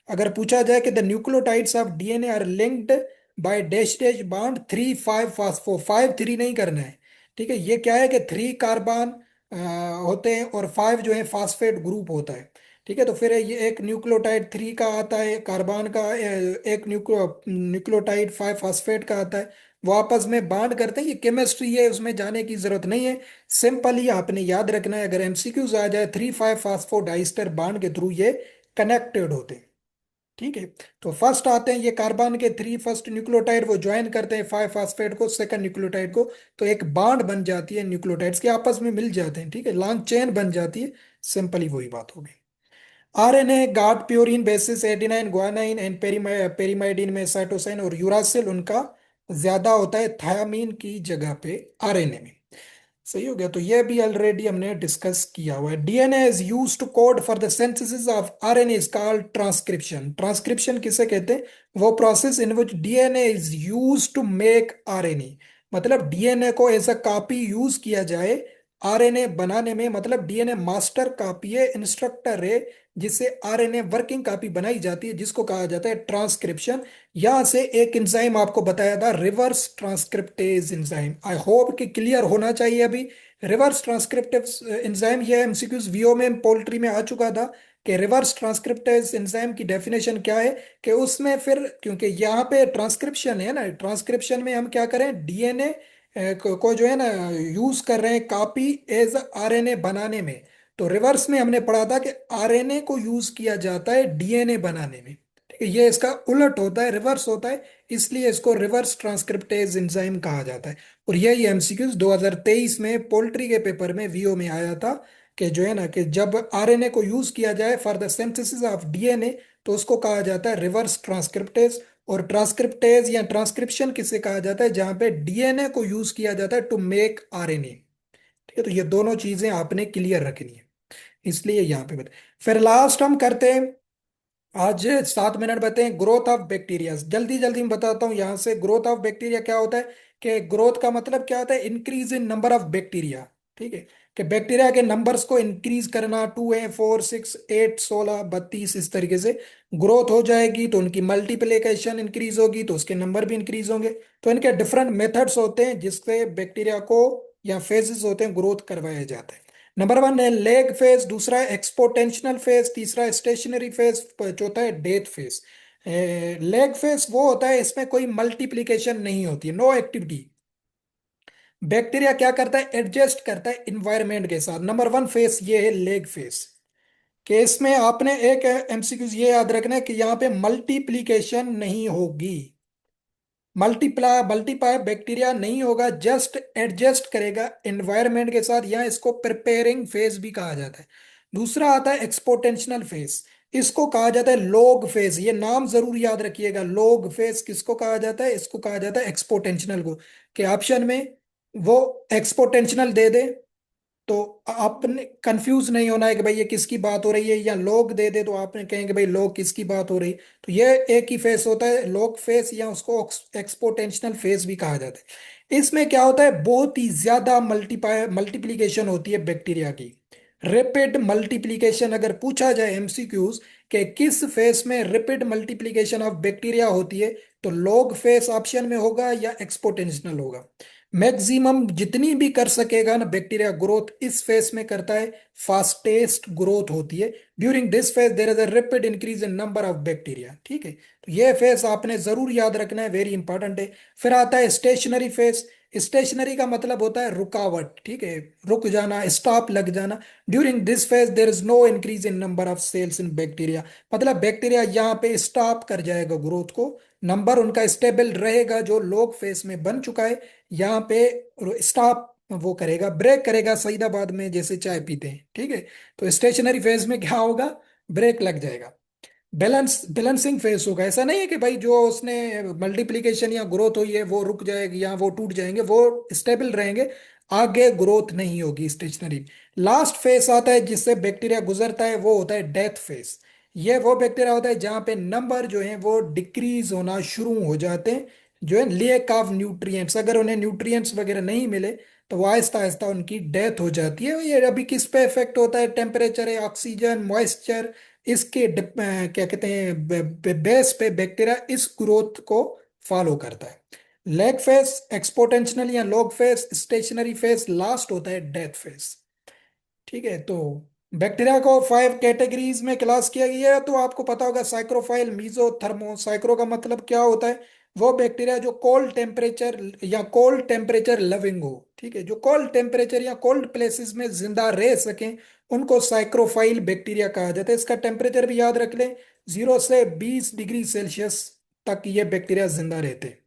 अगर पूछा जाए कि the nucleotides of DNA are linked by dash dash bond 3,5 phospho, 5 3 नहीं करना है। ठीक है, ये क्या है कि 3 कार्बन होते हैं और 5 जो है फास्फेट ग्रुप होता है। ठीक है, तो फिर ये एक न्यूक्लियोटाइड 3 का आता है कार्बन का, एक न्यूक्लियोटाइड 5 फास्फेट का आता है, वो आपस में बांड करते हैं। ये केमिस्ट्री है, उसमें जाने की जरूरत नहीं है। सिंपल ही आपने याद रखना है, अगर एमसीक्यूज आ जाए 3,5 फास्फोडाइस्टर बांड के थ्रू ये कनेक्टेड होते हैं। ठीक है, तो फर्स्ट आते हैं ये कार्बन के 3 फर्स्ट न्यूक्लियोटाइड, वो ज्वाइन करते हैं 5 फास्फेट को, सेकंड न्यूक्लियोटाइड को, तो एक बांड बन जाती है, न्यूक्लियोटाइड्स के आपस में मिल जाते हैं। ठीक है, लॉन्ग चेन बन जाती है। सिंपली वही बात होगी। RNA guard purine bases adenine, guanine and pyrimidine में साइटोसाइन और यूरासिल उनका ज्यादा होता है थायामीन की जगह पे आरएनए में। सही हो गया, तो ये भी ऑलरेडी हमने डिस्कस किया हुआ है। DNA is used to code for the synthesis of RNA is called transcription. Transcription किसे कहते हैं, वो process in which DNA is used to make RNA, मतलब डीएनए को एज अ कॉपी यूज किया जाए आरएनए बनाने में। मतलब डीएनए मास्टर कॉपी है, इंस्ट्रक्टर है, जिससे आरएनए वर्किंग कॉपी बनाई जाती है, जिसको कहा जाता है ट्रांसक्रिप्शन। यहां से एक एंजाइम आपको बताया था, reverse transcriptase enzyme. I hope कि क्लियर होना चाहिए अभी। रिवर्स ट्रांसक्रिप्टेज एंजाइम, ये एमसीक्यूज वीओ में पोल्ट्री में आ चुका था कि रिवर्स ट्रांसक्रिप्टेज एंजाइम की डेफिनेशन क्या है, कि उसमें फिर क्योंकि यहाँ पे ट्रांसक्रिप्शन है ना, ट्रांसक्रिप्शन में हम क्या करें, डीएनए को जो है ना यूज कर रहे हैं कॉपी एज आरएनए बनाने में। तो रिवर्स में हमने पढ़ा था कि आरएनए को यूज किया जाता है डीएनए बनाने में। ठीक है, ये इसका उलट होता है, रिवर्स होता है, इसलिए इसको रिवर्स ट्रांसक्रिप्टेज एंजाइम कहा जाता है। और यही एमसीक्यूज 2023 में पोल्ट्री के पेपर में वीओ में आया था, कि जो है ना कि जब आरएनए को यूज किया जाए for the synthesis of DNA, तो उसको कहा जाता है रिवर्स ट्रांसक्रिप्टेज। और ट्रांसक्रिप्टेज या ट्रांसक्रिप्शन किसे कहा जाता है, जहां पे डीएनए को यूज किया जाता है टू मेक आरएनए। ठीक है, तो ये दोनों चीजें आपने क्लियर रखनी है, इसलिए यहाँ पे बता। फिर लास्ट हम करते हैं, आज 7 मिनट बते हैं ग्रोथ ऑफ बैक्टीरिया। जल्दी जल्दी मैं बताता हूँ यहाँ से, ग्रोथ ऑफ बैक्टीरिया क्या होता है, कि ग्रोथ का मतलब क्या होता है, increase in number of bacteria. ठीक है, कि बैक्टीरिया के नंबर्स को इंक्रीज करना, 2 4 6 8 16 32, इस तरीके से ग्रोथ हो जाएगी, तो उनकी मल्टीप्लिकेशन इंक्रीज होगी, तो उसके नंबर भी इंक्रीज होंगे। तो इनके डिफरेंट मेथड्स होते हैं जिससे बैक्टीरिया को, या फेजेस होते हैं, ग्रोथ करवाया जाता है। नंबर 1 है लेग फेज, दूसरा है एक्सपोटेंशियल फेज, तीसरा है स्टेशनरी फेज, चौथा है डेथ फेज। लेग फेज वो होता है इसमें कोई मल्टीप्लिकेशन नहीं होती है, नो एक्टिविटी। बैक्टीरिया क्या करता है, एडजस्ट करता है इन्वायरमेंट के साथ। नंबर 1 फेज ये है लेग फेज। कि इसमें आपने एक एमसीक्यूज ये याद रखना है कि यहाँ पे मल्टीप्लिकेशन नहीं होगी, मल्टीप्लाई बैक्टीरिया नहीं होगा, जस्ट एडजस्ट करेगा एनवायरनमेंट के साथ। या इसको प्रिपेयरिंग फेज भी कहा जाता है। दूसरा आता है एक्सपोटेंशियल फेज, इसको कहा जाता है लॉग फेज। ये नाम जरूर याद रखिएगा, लॉग फेज किसको कहा जाता है, इसको कहा जाता है एक्सपोटेंशियल को। कि ऑप्शन में वो एक्सपोटेंशियल दे दे तो आपने कंफ्यूज नहीं होना है कि भाई ये किसकी बात हो रही है, या लोग दे दे तो आपने कहेंगे भाई लोग किसकी बात हो रही है। तो ये एक ही फेस होता है, लोग फेस, या उसको एक्सपोटेंशियल फेस भी कहा जाता है। इसमें क्या होता है, बहुत ही ज्यादा मल्टीप्लीकेशन होती है बैक्टीरिया की, रेपिड मल्टीप्लीकेशन। अगर पूछा जाए एमसीक्यूज के किस फेस में रेपिड मल्टीप्लीकेशन ऑफ बैक्टीरिया होती है, तो लॉग फेस ऑप्शन में होगा या एक्सपोटेंशियल होगा। मैक्सिमम जितनी भी कर सकेगा ना बैक्टीरिया ग्रोथ इस फेस में करता है, फास्टेस्ट ग्रोथ होती है। During this phase there is a rapid increase in number of bacteria. ठीक है, तो ये फेस आपने जरूर याद रखना है, वेरी इंपॉर्टेंट है। फिर आता है स्टेशनरी फेस। स्टेशनरी का मतलब होता है रुकावट, ठीक है, रुक जाना, स्टॉप लग जाना। During this phase there is no increase in number of cells in bacteria, मतलब बैक्टीरिया यहाँ पे स्टॉप कर जाएगा ग्रोथ को, नंबर उनका स्टेबल रहेगा जो लॉग फेज में बन चुका है, यहाँ पे स्टॉप वो करेगा, ब्रेक करेगा सईदाबाद में जैसे चाय पीते हैं, ठीक है। तो स्टेशनरी फेज में क्या होगा, ब्रेक लग जाएगा। बैलेंसिंग फेज होगा, ऐसा नहीं है कि भाई जो उसने मल्टीप्लिकेशन या ग्रोथ हुई है वो रुक जाएगी या वो टूट जाएंगे, वो स्टेबल रहेंगे, आगे ग्रोथ नहीं होगी स्टेशनरी। लास्ट फेज आता है जिससे बैक्टीरिया गुजरता है, वो होता है डेथ फेज। ये वो बैक्टीरिया होता है जहाँ पे नंबर जो है वो डिक्रीज होना शुरू हो जाते हैं, जो है लेक ऑफ न्यूट्रिएंट्स, अगर उन्हें न्यूट्रिएंट्स वगैरह नहीं मिले तो वो आहिस्ता आहिस्ता उनकी डेथ हो जाती है। ये अभी किस पे इफेक्ट होता है, टेम्परेचर है, ऑक्सीजन, मॉइस्चर, इसके क्या कहते हैं बेस पे बैक्टीरिया इस ग्रोथ को फॉलो करता है। लैग फेज एक्सपोनेंशियल या log phase, stationary phase, last होता है डेथ फेज। ठीक है, तो बैक्टीरिया को 5 कैटेगरीज में क्लास किया गया है, तो आपको पता होगा साइक्रोफाइल, मीजो, थर्मो। साइक्रो का मतलब क्या होता है, वो बैक्टीरिया जो कोल्ड टेम्परेचर या कोल्ड टेम्परेचर लविंग हो, ठीक है, जो कोल्ड टेम्परेचर या कोल्ड प्लेसेस में जिंदा रह सकें, उनको साइक्रोफाइल बैक्टीरिया कहा जाता है। इसका टेम्परेचर भी याद रख लें, 0 से 20 डिग्री सेल्सियस तक ये बैक्टीरिया जिंदा रहते हैं।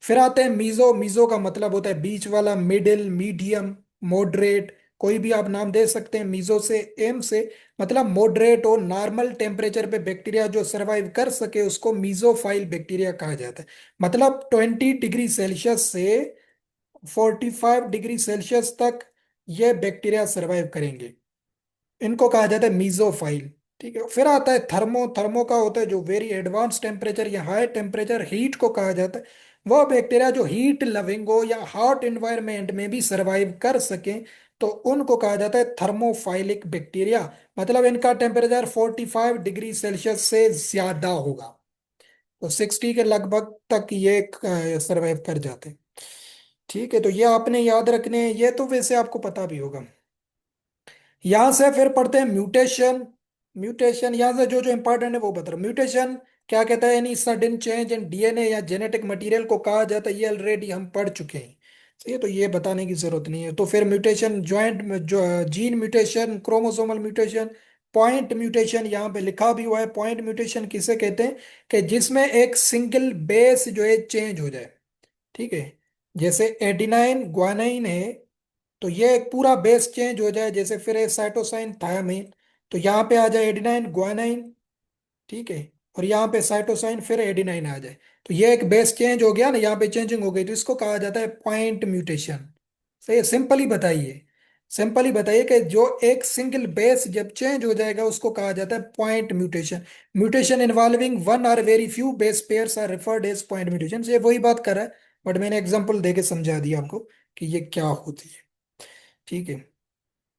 फिर आते हैं मीजो। मीजो का मतलब होता है बीच वाला, मिडिल, मीडियम, मॉडरेट, कोई भी आप नाम दे सकते हैं। मीजो से, एम से मतलब मॉडरेट और नॉर्मल टेम्परेचर पे बैक्टीरिया जो सरवाइव कर सके उसको मीजोफाइल बैक्टीरिया कहा जाता है। मतलब 20 डिग्री सेल्सियस से 45 डिग्री सेल्सियस तक ये बैक्टीरिया सरवाइव करेंगे, इनको कहा जाता है मीजोफाइल। ठीक है, फिर आता है थर्मो। थर्मो का होता है जो वेरी एडवांस टेम्परेचर या हाई टेम्परेचर हीट को कहा जाता है। वह बैक्टीरिया जो हीट लविंग हो या हॉट एनवायरनमेंट में भी सरवाइव कर सके, तो उनको कहा जाता है थर्मोफाइलिक बैक्टीरिया। मतलब इनका टेम्परेचर 45 डिग्री सेल्सियस से ज्यादा होगा, तो 60 के लगभग तक ये सरवाइव कर जाते हैं। ठीक है, तो ये आपने याद रखने हैं, ये तो वैसे आपको पता भी होगा। यहां से फिर पढ़ते हैं म्यूटेशन। म्यूटेशन यहां से जो जो इंपॉर्टेंट है वो बता रहा हूं। म्यूटेशन क्या कहता है, यानी सडन चेंज इन डीएनए या जेनेटिक मटेरियल को कहा जाता है, ये ऑलरेडी हम पढ़ चुके हैं। सही है, तो ये बताने की जरूरत नहीं है। तो फिर म्यूटेशन, ज्वाइंट जो gene mutation, chromosomal mutation, point mutation, यहाँ पे लिखा भी हुआ है। पॉइंट म्यूटेशन किसे कहते हैं, कि जिसमें एक सिंगल बेस जो है चेंज हो जाए। ठीक है, जैसे एडिनाइन ग्वानाइन है, तो ये एक पूरा बेस चेंज हो जाए, जैसे फिर साइटोसाइन थायमीन, तो यहाँ पे आ जाए एडिनाइन ग्वानाइन। ठीक है, और यहाँ पे साइटोसाइन फिर एडिनाइन आ जाए, तो ये एक बेस चेंज हो गया ना, यहाँ पे चेंजिंग हो गई, तो इसको कहा जाता है पॉइंट म्यूटेशन। सही है, सिंपली बताइए, सिंपली बताइए कि जो एक सिंगल बेस जब चेंज हो जाएगा उसको कहा जाता है point mutation. Mutation involving one और very few base pairs are referred as point mutation. ये वही बात कर रहा है, बट मैंने एग्जांपल देके समझा दिया आपको कि ये क्या होती है। ठीक है,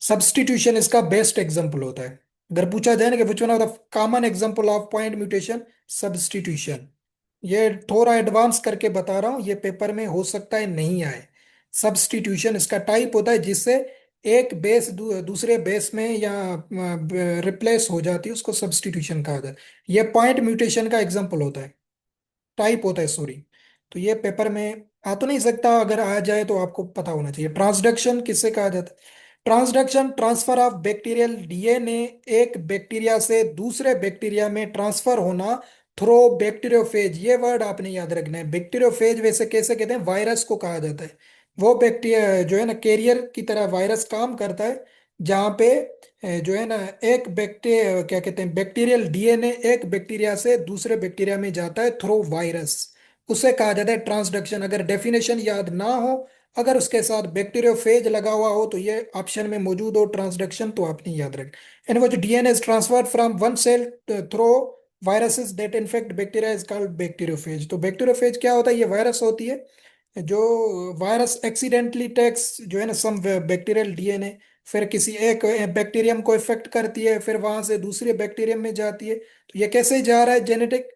सब्स्टिट्यूशन इसका बेस्ट एग्जांपल होता है। अगर पूछा जाए ना कि which one of the common example of point mutation, substitution. ये थोड़ा एडवांस करके बता रहा हूँ, ये पेपर में हो सकता है नहीं आए। सब्स्टिट्यूशन इसका टाइप होता है जिससे एक बेस दूसरे बेस में या रिप्लेस हो जाती है, उसको सब्स्टिट्यूशन कहा जाता है। ये पॉइंट म्यूटेशन का एग्जांपल होता है, टाइप होता है, सॉरी। तो ये पेपर में आ तो नहीं सकता, अगर आ जाए तो आपको पता होना चाहिए। ट्रांसडक्शन किससे कहा जाता है, transduction transfer of bacterial DNA, एक बैक्टीरिया से दूसरे बैक्टीरिया में ट्रांसफर होना थ्रो बैक्टीरियोफेज। ये वर्ड आपने याद रखना है। बैक्टीरियोफेज वैसे कैसे कहते हैं, वायरस को कहा जाता है। वो बैक्टीरिया जो है ना, कैरियर की तरह वायरस काम करता है, जहाँ पे जो है ना एक बैक्टीरिया क्या कहते हैं, बैक्टीरियल डीएनए एक बैक्टीरिया से दूसरे बैक्टीरिया में जाता है थ्रू वायरस, उसे कहा जाता है ट्रांसडक्शन। अगर डेफिनेशन याद ना हो, अगर उसके साथ बैक्टीरियोफेज लगा हुआ हो, तो ये ऑप्शन में मौजूद हो ट्रांसडक्शन, तो आपने याद रख। In which DNA is transferred from one cell through viruses that infect bacteria is called bacteriophage. तो बैक्टीरियोफेज क्या होता है, ये वायरस होती है जो वायरस एक्सीडेंटली टेक्स जो है ना सम बैक्टीरियल डीएनए, फिर किसी एक बैक्टीरियम को इफेक्ट करती है, फिर वहां से दूसरे बैक्टीरियम में जाती है। तो ये कैसे जा रहा है, जेनेटिक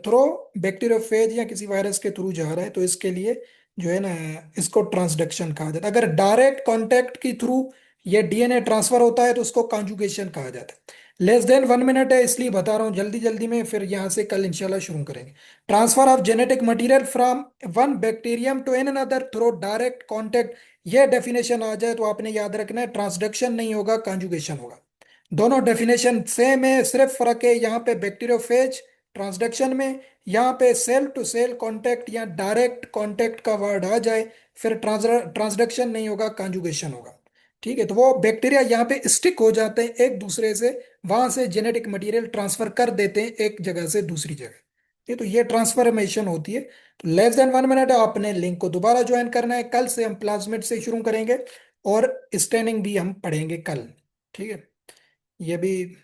थ्रो, बैक्टीरियोफेज या किसी वायरस के थ्रू जा रहा है, तो इसके लिए जो है ना इसको ट्रांसडक्शन कहा जाता है। अगर डायरेक्ट कांटेक्ट के थ्रू ये डीएनए ट्रांसफर होता है तो उसको कॉन्जुगेशन कहा जाता है। लेस देन 1 मिनट है इसलिए बता रहा हूँ जल्दी जल्दी में, फिर यहाँ से कल इंशाल्लाह शुरू करेंगे। Transfer of genetic material from one bacterium to an another through direct contact, ये डेफिनेशन आ जाए तो आपने याद रखना है ट्रांसडक्शन नहीं होगा, कॉन्जुगेशन होगा। दोनों डेफिनेशन सेम है, सिर्फ फर्क है यहाँ पे बैक्टीरियोफेज ट्रांसडक्शन में यहाँ पे सेल टू सेल कांटेक्ट या डायरेक्ट कांटेक्ट का वर्ड आ जाए, फिर ट्रांसडक्शन नहीं होगा, कंजुगेशन होगा। ठीक है, तो वो बैक्टीरिया यहाँ पे स्टिक हो जाते हैं एक दूसरे से, वहां से जेनेटिक मटेरियल ट्रांसफर कर देते हैं एक जगह से दूसरी जगह। ये तो ये ट्रांसफॉर्मेशन होती है। तो लेस देन 1 मिनट आपने लिंक को दोबारा ज्वाइन करना है। कल से हम प्लाज्मिड से शुरू करेंगे और स्टेनिंग भी हम पढ़ेंगे कल। ठीक है, ये भी